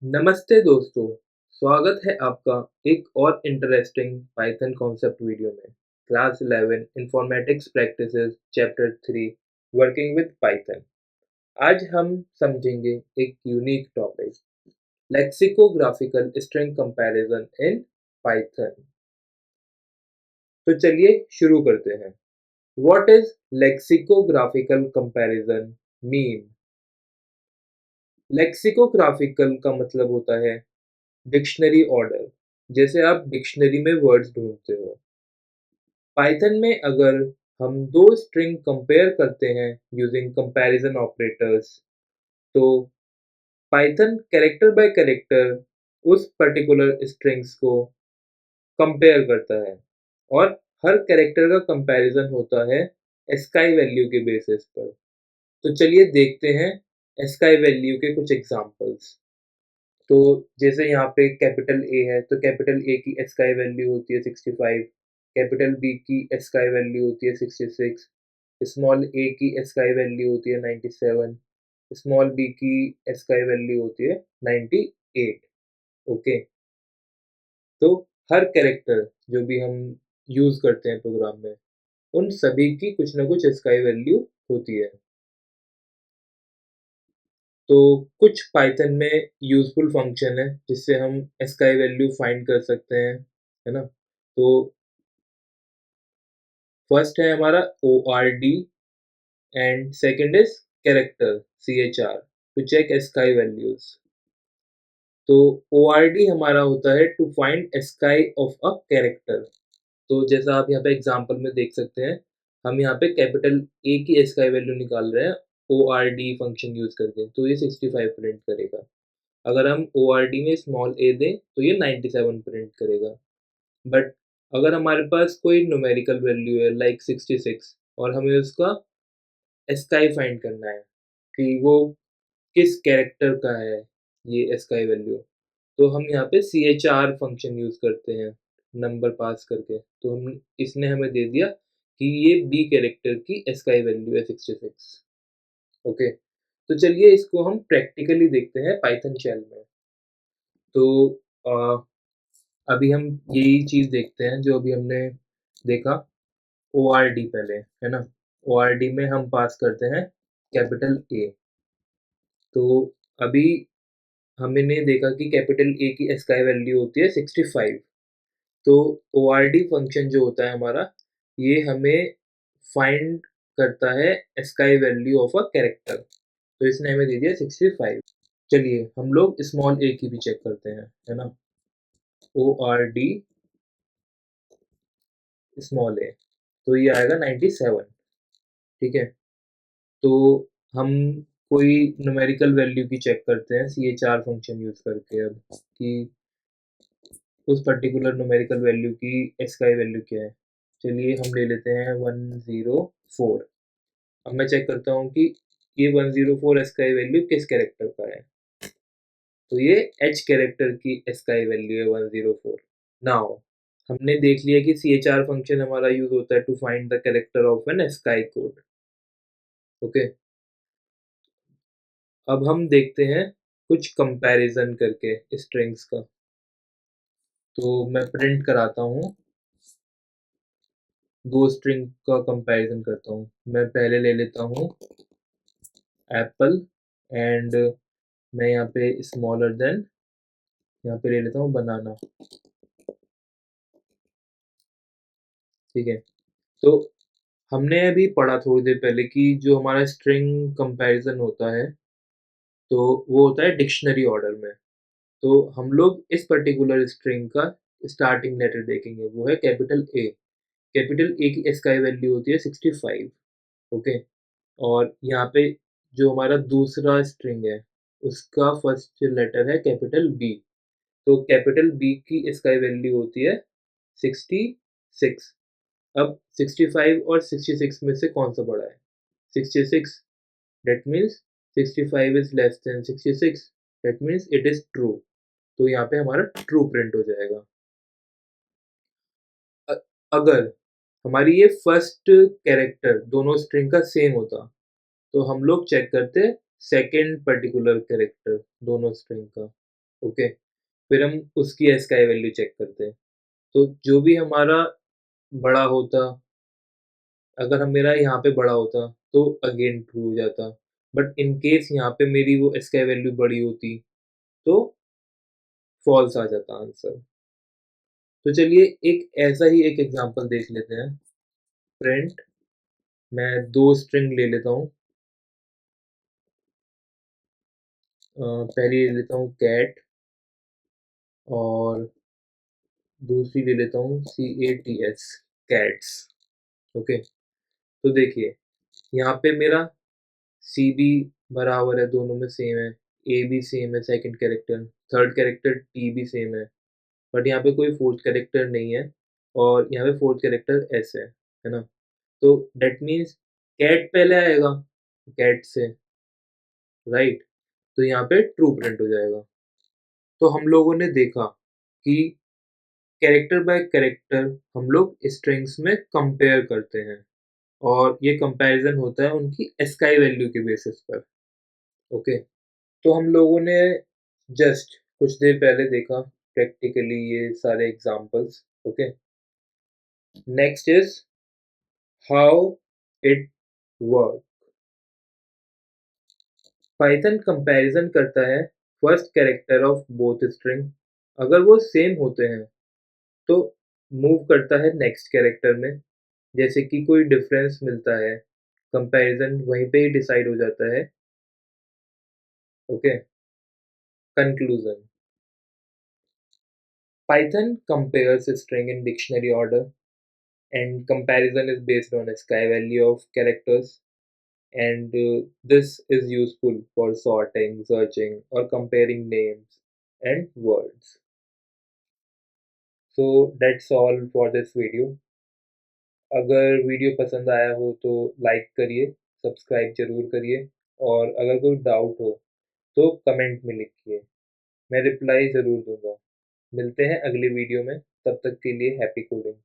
नमस्ते दोस्तों, स्वागत है आपका एक और इंटरेस्टिंग पाइथन कॉन्सेप्ट वीडियो में। Class 11 informatics practices chapter 3 working with Python. आज हम समझेंगे एक unique topic, lexicographical string comparison in Python. तो चलिए शुरू करते हैं। What is lexicographical comparison mean? Lexicographical का मतलब होता है डिक्शनरी ऑर्डर, जैसे आप डिक्शनरी में वर्ड्स ढूंढते हो। पाइथन में अगर हम दो स्ट्रिंग कंपेयर करते हैं यूजिंग कंपैरिजन ऑपरेटर्स, तो पाइथन कैरेक्टर बाय कैरेक्टर उस पर्टिकुलर स्ट्रिंग्स को कंपेयर करता है और हर कैरेक्टर का कंपैरिजन होता है एस्काई वैल्यू के बेसिस पर। तो चलिए देखते हैं एस्काई वैल्यू के कुछ एग्जांपल्स। तो जैसे यहाँ पे कैपिटल ए है, तो कैपिटल ए की एस्काई वैल्यू होती है 65, कैपिटल बी की एस्काई वैल्यू होती है 66, स्मॉल ए की एस्काई वैल्यू होती है 97, स्मॉल बी की एस्काई वैल्यू होती है 98। ओके, तो हर कैरेक्टर जो भी हम यूज करते हैं प्रोग्राम में, उन सभी की कुछ ना कुछ एस्काई वैल्यू होती है। तो कुछ पाइथन में यूजफुल फंक्शन है जिससे हम एस्काई वैल्यू फाइंड कर सकते हैं, है ना। तो फर्स्ट है हमारा O R D and second is character C H R to check ASCII values. तो ओ आर डी हमारा होता है to find ASCII of a character. तो जैसा आप यहाँ पे एग्जांपल में देख सकते हैं, हम यहाँ पे कैपिटल ए की एस्काई वैल्यू निकाल रहे हैं O R D function use करके, तो ये 65 प्रिंट करेगा। अगर हम ओ आर डी में स्मॉल ए दें तो ये 97 प्रिंट करेगा। बट अगर हमारे पास कोई न्यूमेरिकल वैल्यू है लाइक 66 और हमें उसका एस्काई फाइंड करना है कि वो किस कैरेक्टर का है ये एस्काई वैल्यू, तो हम यहाँ पे C H R function use करते हैं नंबर पास करके। तो हम इसने हमें दे दिया कि ये बी कैरेक्टर की एस्काई वैल्यू है 66। ओके, तो चलिए इसको हम प्रैक्टिकली देखते हैं पाइथन शेल में। तो अभी हम यही चीज देखते हैं जो अभी हमने देखा, ओ आर डी पहले, है ना। ओ आर डी में हम पास करते हैं कैपिटल ए। तो अभी हमने देखा कि कैपिटल ए की एस्काई वैल्यू होती है 65। तो ओ आर डी फंक्शन जो होता है हमारा, ये हमें फाइंड करता है ASCII value of a character. तो इसने हमें दे दिया 65। चलिए हम लोग स्मॉल ए की भी चेक करते हैं, है ना। ओ आर डी स्मॉल ए, तो ये आएगा 97। ठीक है, तो हम कोई न्यूमेरिकल वैल्यू की चेक करते हैं C H R function use करके, अब कि उस पर्टिकुलर न्यूमेरिकल वैल्यू की एस्काई वैल्यू क्या है। चलिए हम ले लेते हैं 104। अब मैं चेक करता हूँ कि ये 104 एस्काई वैल्यू किस कैरेक्टर का है। तो ये एच कैरेक्टर की एस्काई वैल्यू है 104। नाउ हमने देख लिया कि सी एच आर फंक्शन हमारा यूज होता है to find the character of an ASCII code. Okay, अब हम देखते हैं कुछ कंपैरिजन करके स्ट्रिंग्स का। तो मैं प्रिंट कराता हूँ, दो स्ट्रिंग का कंपैरिजन करता हूँ। मैं पहले ले लेता हूँ एप्पल एंड मैं यहाँ पे स्मॉलर देन, यहाँ पे ले लेता हूँ बनाना। ठीक है, तो हमने अभी पढ़ा थोड़ी देर पहले कि जो हमारा स्ट्रिंग कंपैरिजन होता है, तो वो होता है डिक्शनरी ऑर्डर में। तो हम लोग इस पर्टिकुलर स्ट्रिंग का स्टार्टिंग लेटर देखेंगे, वो है कैपिटल ए। कैपिटल ए की एस्काई वैल्यू होती है 65। ओके, और यहाँ पे जो हमारा दूसरा स्ट्रिंग है, उसका फर्स्ट लेटर है कैपिटल बी। तो कैपिटल बी की स्काई वैल्यू होती है 66। अब 65 और 66 में से कौन सा बड़ा है? 66, that means 65 is less than 66, that means it is true. तो यहाँ पे हमारा ट्रू प्रिंट हो जाएगा। अगर हमारी ये फर्स्ट कैरेक्टर दोनों स्ट्रिंग का सेम होता, तो हम लोग चेक करते सेकेंड पर्टिकुलर कैरेक्टर दोनों स्ट्रिंग का। ओके। फिर हम उसकी एस्काई वैल्यू चेक करते हैं। तो जो भी हमारा बड़ा होता, अगर हम मेरा यहाँ पे बड़ा होता तो अगेन ट्रू हो जाता, बट इन केस यहाँ पे मेरी वो एस्काई वैल्यू बड़ी होती तो फॉल्स आ जाता आंसर। तो चलिए एक ऐसा ही एक एग्जांपल देख लेते हैं। प्रिंट, मैं 2 स्ट्रिंग ले लेता हूँ। पहली ले लेता हूँ कैट और दूसरी ले लेता हूँ CATS, कैट्स। ओके। तो देखिए यहाँ पे मेरा सी भी बराबर है, दोनों में सेम है। ए भी सेम है, second character. Third character T भी सेम है, बट यहाँ पे कोई फोर्थ कैरेक्टर नहीं है, और यहाँ पे फोर्थ कैरेक्टर एस है ना। तो डेट मीन्स कैट पहले आएगा, कैट से, राइट। तो यहाँ पे ट्रू प्रिंट हो जाएगा। तो हम लोगों ने देखा कि कैरेक्टर बाय कैरेक्टर हम लोग स्ट्रिंग्स में कंपेयर करते हैं, और ये कंपैरिजन होता है उनकी एस्काई वैल्यू के बेसिस पर। ओके। तो हम लोगों ने जस्ट कुछ देर पहले देखा प्रैक्टिकली ये सारे examples. Okay. Next is how it work. Python comparison करता है first character of both string. अगर वो सेम होते हैं तो मूव करता है नेक्स्ट कैरेक्टर में। जैसे कि कोई डिफरेंस मिलता है, कंपैरिजन वहीं पे ही डिसाइड हो जाता है। Okay. Conclusion, Python compares a string in dictionary order, and comparison is based on a sky value of characters. And this is useful for sorting, searching, or comparing names and words. So that's all for this video. अगर video पसंद आया हो तो like करिए, subscribe जरूर करिए, और अगर कोई डाउट हो तो कमेंट में लिखिए, मैं रिप्लाई ज़रूर दूंगा। मिलते हैं अगली वीडियो में, तब तक के लिए हैप्पी कोडिंग।